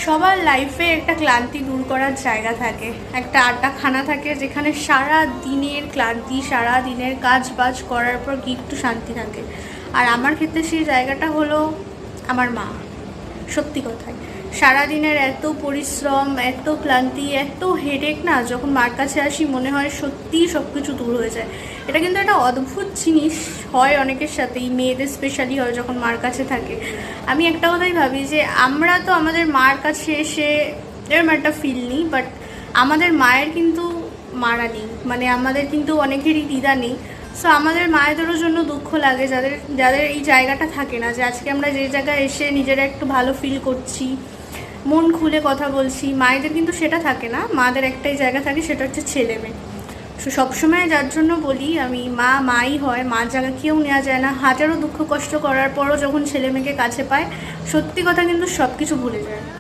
সবার লাইফে একটা ক্লান্তি দূর করার জায়গা থাকে, একটা আড্ডাখানা থাকে যেখানে সারা দিনের ক্লান্তি, সারা দিনের কাজ বাজ করার পর কি একটু শান্তি থাকে। আর আমার ক্ষেত্রে সেই জায়গাটা হলো আমার মা। সত্যি কথাই, সারাদিনের এত পরিশ্রম, এত ক্লান্তি, এত হেডেক না, যখন মার কাছে আসি মনে হয় সত্যিই সব কিছু দূর হয়ে যায়। এটা কিন্তু একটা অদ্ভুত জিনিস, হয় অনেকের সাথেই, মেয়েদের স্পেশালি হয় যখন মার কাছে থাকে। আমি একটা কথাই ভাবি যে আমরা তো আমাদের মার কাছে এসে এরকম একটা ফিল নিই, বাট আমাদের মায়ের কিন্তু মারা নেই, মানে আমাদের কিন্তু অনেকেরই দিদা নেই। সো আমাদের মায়েদেরও জন্য দুঃখ লাগে যাদের যাদের এই জায়গাটা থাকে না, যে আজকে আমরা যে জায়গায় এসে নিজেরা একটু ভালো ফিল করছি, মন খুলে কথা বলছি। মায়েদের কিন্তু সেটা থাকে না, মাদের একটাই জায়গা থাকে, সেটা হচ্ছে ছেলে মেয়ে। সো সবসময় যার জন্য বলি আমি, মা মাই হয়, মার জায়গা কেউ নেওয়া যায় না। হাজারো দুঃখ কষ্ট করার পরও যখন ছেলে মেয়েকে কাছে পায়, সত্যি কথা কিন্তু সব কিছু ভুলে যায়।